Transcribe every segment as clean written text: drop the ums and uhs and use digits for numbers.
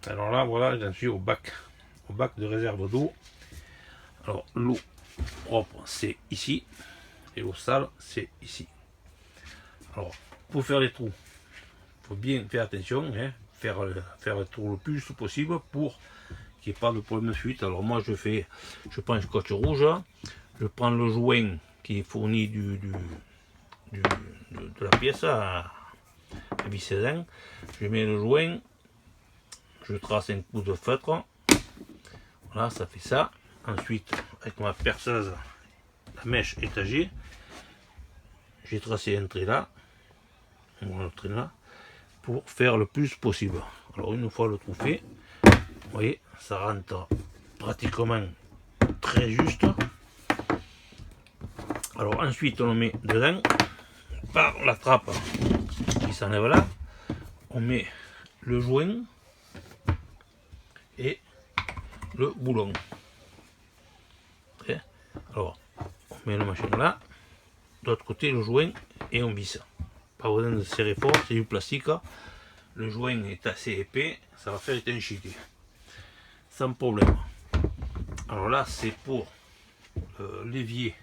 Alors là, voilà, j'en suis au bac de réserve d'eau. Alors l'eau propre, c'est ici, et l'eau sale, c'est ici. Alors, pour faire les trous, il faut bien faire attention, hein, faire les trous le plus possible pour qu'il n'y ait pas de problème de fuite. Alors moi, je prends un scotch rouge, je prends le joint qui est fourni de la pièce à visser dedans, je mets le joint, je trace un coup de feutre, voilà, ça fait ça. Ensuite, avec ma perceuse, la mèche étagée, j'ai tracé un trait là, pour faire le plus possible. Alors une fois le trou fait, vous voyez, ça rentre pratiquement très juste. Alors ensuite on le met dedans, par la trappe qui s'enlève là, on met le joint et le boulon. Alors on met le machin là, de l'autre côté le joint et on visse. Pas besoin de serrer fort, c'est du plastique. Le joint est assez épais, ça va faire étanchéité sans problème. Alors là c'est pour l'évier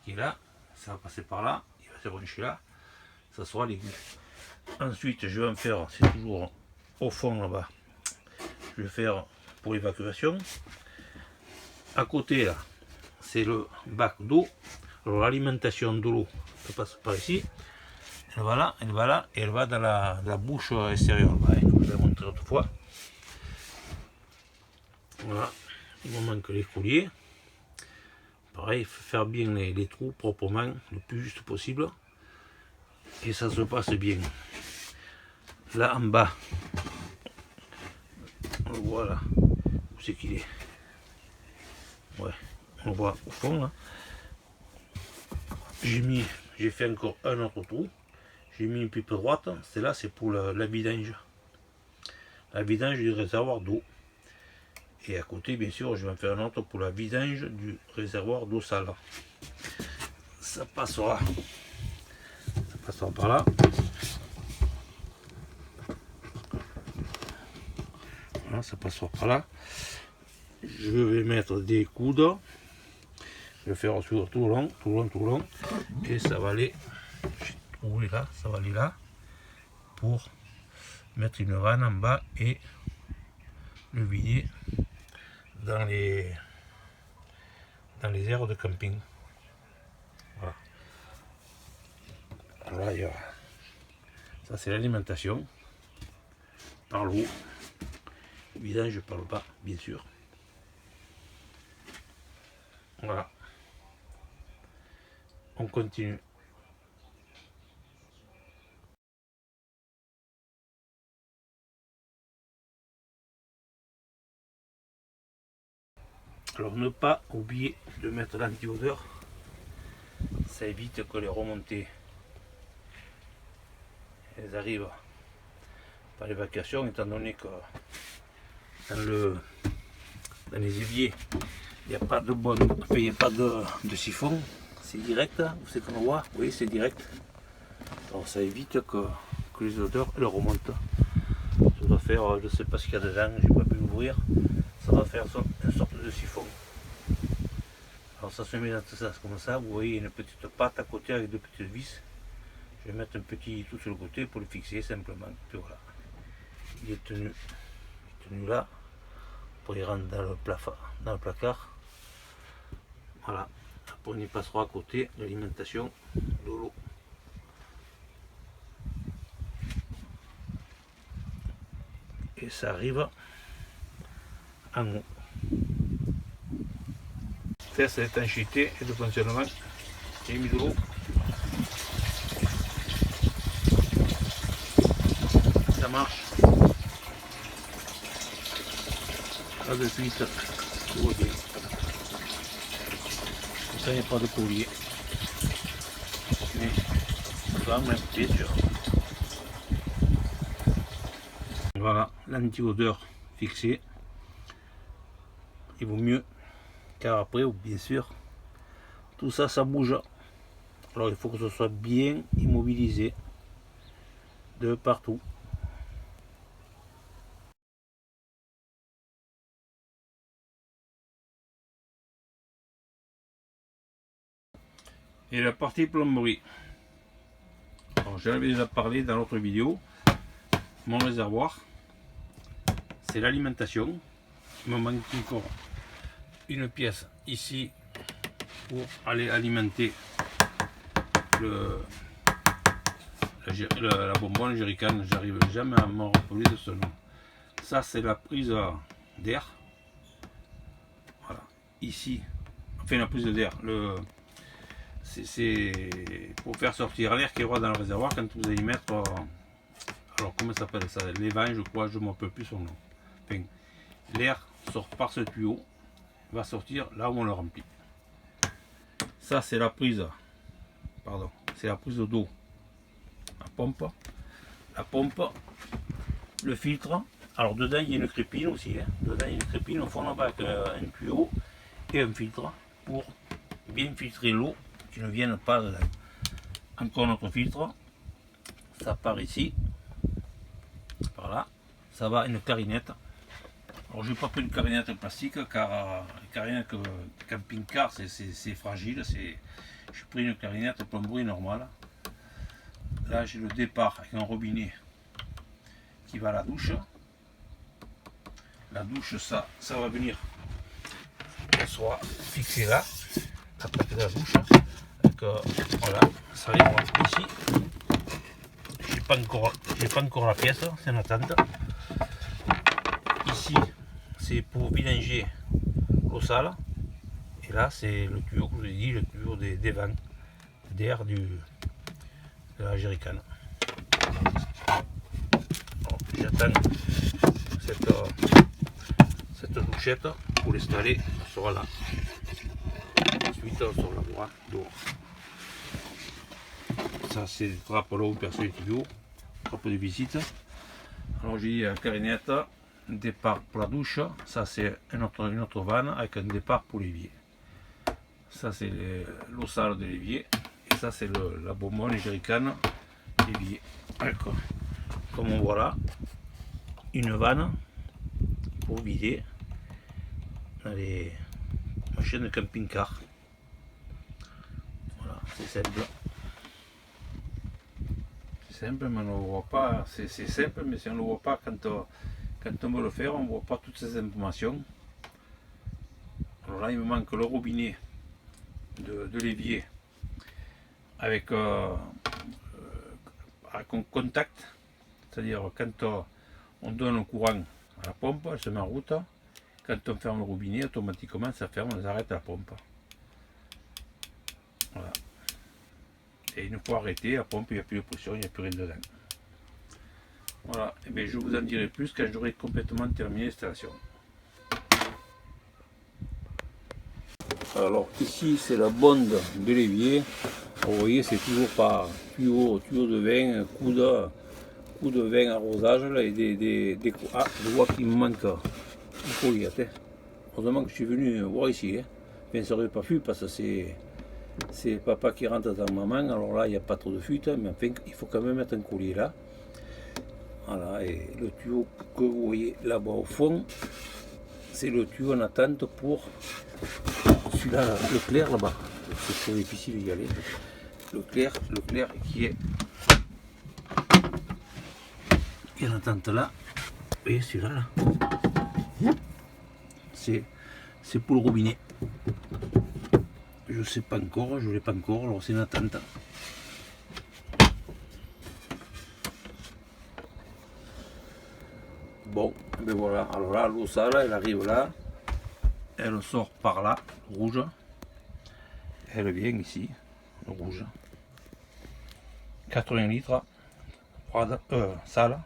qui est là, ça va passer par là, il va se brancher là, ça sera l'égout. Ensuite je vais en faire, c'est toujours au fond là-bas, je vais faire pour l'évacuation. À côté là, c'est le bac d'eau. Alors l'alimentation de l'eau, ça passe par ici, elle va là, elle va là, et elle va dans la bouche extérieure, comme je l'ai montré autrefois. Voilà, il me manque les colliers. Pareil, il faut faire bien les trous proprement, le plus juste possible. Et ça se passe bien. Là en bas, on le voit là, où c'est qu'il est. Ouais, on le voit au fond là. J'ai fait encore un autre trou. J'ai mis une pipe droite, c'est là, c'est pour la vidange. La vidange du réservoir d'eau. Et à côté, bien sûr, je vais en faire un autre pour la vidange du réservoir d'eau sale. Ça passera par là. Voilà, ça passera par là. Je vais mettre des coudes. Je vais faire sur tout le long. Et ça va aller, là, ça va aller là. Pour mettre une vanne en bas et le vider dans les aires de camping. Voilà. Alors là, ça c'est l'alimentation par l'eau. Évidemment, je parle pas, bien sûr. Voilà. On continue. Alors ne pas oublier de mettre l'anti-odeur, ça évite que les remontées elles arrivent par l'évacuation, étant donné que dans les éviers il n'y a pas de siphon, c'est direct, vous savez qu'on voit, oui c'est direct. Alors ça évite que les odeurs elles remontent. Ça doit faire, je ne sais pas ce qu'il y a dedans, j'ai pas pu l'ouvrir, ça va faire une sorte de siphon. Alors ça se met dans tout ça comme ça, vous voyez une petite patte à côté avec deux petites vis. Je vais mettre un petit tout sur le côté pour le fixer simplement. Puis voilà, il est tenu là, pour y rentrer dans le placard. Voilà, après on y passera à côté l'alimentation de l'eau. Et ça arrive en haut. Test d'étanchéité et de fonctionnement. J'ai mis de l'eau. Ça marche. Là de suite, tout va bien. Ça, il n'y a pas de collier. Mais quand même, bien sûr. Voilà, l'anti-odeur fixée. Il vaut mieux, car après, bien sûr, tout ça, ça bouge. Alors il faut que ce soit bien immobilisé de partout. Et la partie plomberie. Alors j'en avais déjà parlé dans l'autre vidéo. Mon réservoir, c'est l'alimentation. Il me manque encore une pièce ici pour aller alimenter la bonbonne jerrycan. J'arrive jamais à me rappeler de ce nom. Ça c'est la prise d'air. Voilà, ici, enfin la prise d'air. C'est pour faire sortir l'air qui est dans le réservoir quand vous allez mettre. Alors comment ça s'appelle ça? Les vents, je crois, je ne me rappelle plus son nom. Enfin, l'air sort par ce tuyau, va sortir là où on le remplit. Ça c'est la prise, pardon, c'est la prise d'eau. La pompe, le filtre. Alors dedans il y a une crépine aussi. Hein. Dedans il y a une crépine au fond là-bas avec un tuyau et un filtre pour bien filtrer l'eau qui ne vienne pas dedans. Encore notre filtre. Ça part ici. Par là. Ça va à une clarinette. Alors j'ai pas pris une clarinette plastique car les clarinettes camping-car c'est fragile. J'ai pris une clarinette plomberie normale. Là j'ai le départ avec un robinet qui va à la douche. La douche ça va venir soit fixé là, après la douche. Donc, voilà, ça arrive ici. J'ai pas encore la pièce, c'est en attente. Ici c'est pour vidanger l'eau sale. Et là c'est le tuyau que je vous ai dit, le tuyau des vents d'air de la jerrycan. J'attends cette douchette pour l'installer, elle sera là. Ensuite on la voit dehors. Ça c'est le trappe là où perçoit les tuyaux, trappe de visite. Alors j'ai dit la clarinette, un départ pour la douche, ça c'est une autre vanne avec un départ pour l'évier. Ça c'est l'eau sale de l'évier. Et ça c'est la bonbonne jerrycan d'évier. Comme on voit là, une vanne pour vider dans les machines de camping-car. Voilà, c'est simple. C'est simple, mais on ne le voit pas. C'est simple, mais si on ne le voit pas quand on veut le faire, on ne voit pas toutes ces informations. Alors là, il me manque le robinet de l'évier avec un contact, c'est-à-dire quand on donne le courant à la pompe, elle se met en route. Quand on ferme le robinet, automatiquement ça ferme, on arrête la pompe. Voilà. Et une fois arrêté, la pompe, il n'y a plus de pression, il n'y a plus rien dedans. Voilà, et bien je vous en dirai plus quand j'aurai complètement terminé l'installation. Alors ici c'est la bonde de l'évier. Vous voyez, c'est toujours par tuyau de vin, coup de vin arrosage là, et des ah, je vois qu'il me manque une colliette. Heureusement que je suis venu voir ici. Hein. Bien ça n'aurait pas fui parce que c'est papa qui rentre dans maman. Alors là il n'y a pas trop de fuite, mais enfin il faut quand même mettre un collier là. Voilà, et le tuyau que vous voyez là-bas au fond, c'est le tuyau en attente pour celui-là, le clair là-bas. C'est très difficile d'y aller. Le clair qui est en attente là. Vous voyez celui-là là. C'est pour le robinet. Je sais pas encore, je ne l'ai pas encore, alors c'est une attente. Bon, ben voilà, alors là, l'eau sale, elle arrive là, elle sort par là, rouge, elle vient ici, le rouge. 80 litres, froide, sale,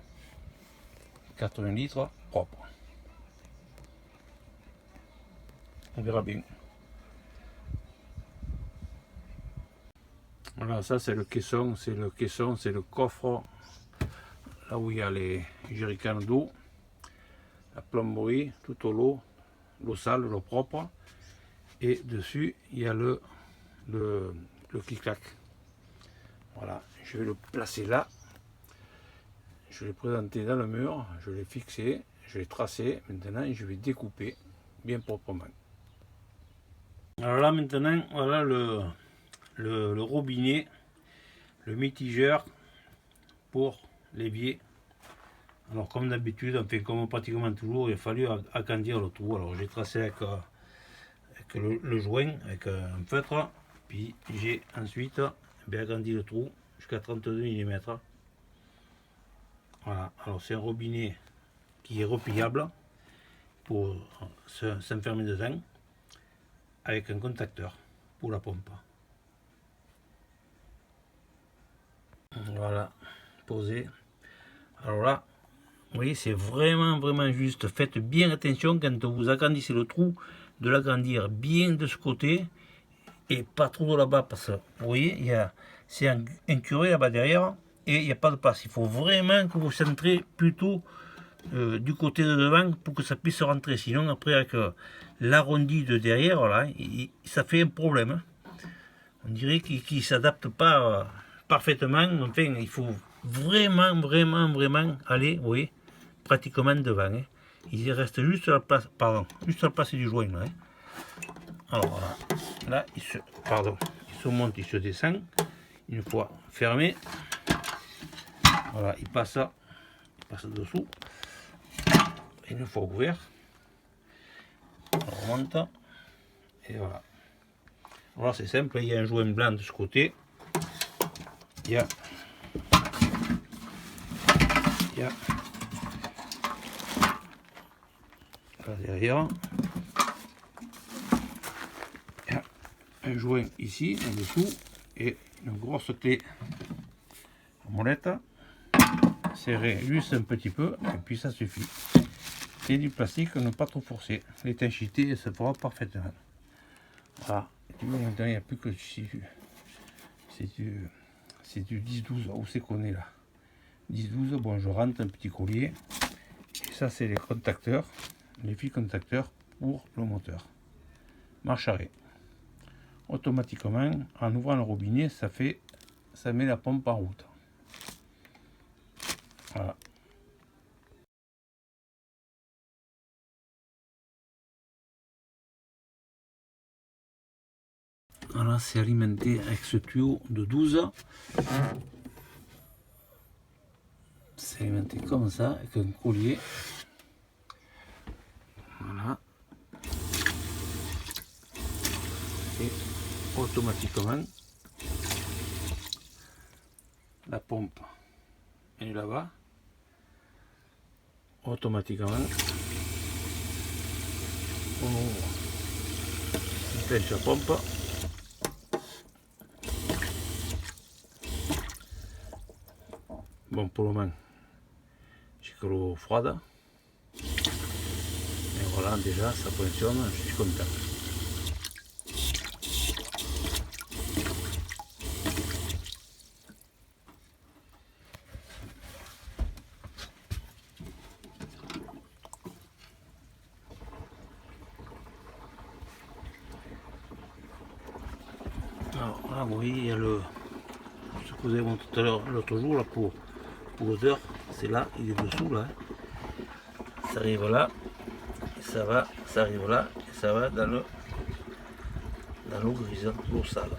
80 litres, propre. On verra bien. Voilà, ça c'est le caisson, c'est le coffre, là où il y a les jerrycans d'eau, la plomberie, tout au l'eau sale, l'eau propre, et dessus il y a le clic-clac. Voilà, je vais le placer là, je l'ai présenté dans le mur, je l'ai fixé, je l'ai tracé, maintenant je vais découper bien proprement. Alors là maintenant, voilà le robinet, le mitigeur pour l'évier. Alors comme d'habitude, on fait comme pratiquement toujours, il a fallu agrandir le trou. Alors j'ai tracé avec le joint, avec un feutre, puis j'ai ensuite agrandi le trou jusqu'à 32 mm. Voilà, alors c'est un robinet qui est repliable pour s'enfermer dedans, avec un contacteur pour la pompe. Voilà, posé. Alors là, vous voyez, c'est vraiment juste. Faites bien attention quand vous agrandissez le trou, de l'agrandir bien de ce côté et pas trop de là-bas, parce que vous voyez, c'est un curé là-bas derrière et il n'y a pas de place. Il faut vraiment que vous centrez plutôt du côté de devant pour que ça puisse rentrer. Sinon, après, avec l'arrondi de derrière, là, ça fait un problème. Hein. On dirait qu'il ne s'adapte pas parfaitement. Enfin, il faut vraiment aller, vous voyez, pratiquement devant. Hein. Il reste juste la place, juste la place du joint. Là, hein. Alors voilà, là, il se monte, il se descend. Une fois fermé, voilà, il passe dessous. Et une fois ouvert, on remonte. Et voilà. Voilà, c'est simple, il y a un joint blanc de ce côté. Il y a là derrière. Il y a un joint ici, en dessous, et une grosse clé en molette. Serrer juste un petit peu, et puis ça suffit. C'est du plastique, ne pas trop forcer. L'étanchéité se fera parfaitement. Voilà. Maintenant, il n'y a plus que c'est du 10-12. Où c'est qu'on est là? 10-12. Bon, je rentre un petit collier. Et ça, c'est les contacteurs, les fils contacteurs pour le moteur. Marche arrêt. Automatiquement, en ouvrant le robinet, ça met la pompe en route. Voilà. Voilà, c'est alimenté avec ce tuyau de 12. C'est alimenté comme ça, avec un collier. Voilà. Et automatiquement, la pompe est là-bas. Automatiquement, on ouvre, on pêche la pompe. Bon, pour le moment, j'ai que l'eau froide. Et voilà, déjà, ça fonctionne, je suis content. Alors là, vous voyez, il y a ce que vous avez montré tout à l'heure, l'autre jour, là, pour l'odeur, c'est là, il est dessous, là. Ça arrive là, et ça arrive là, et ça va dans l'eau grise, l'eau sale.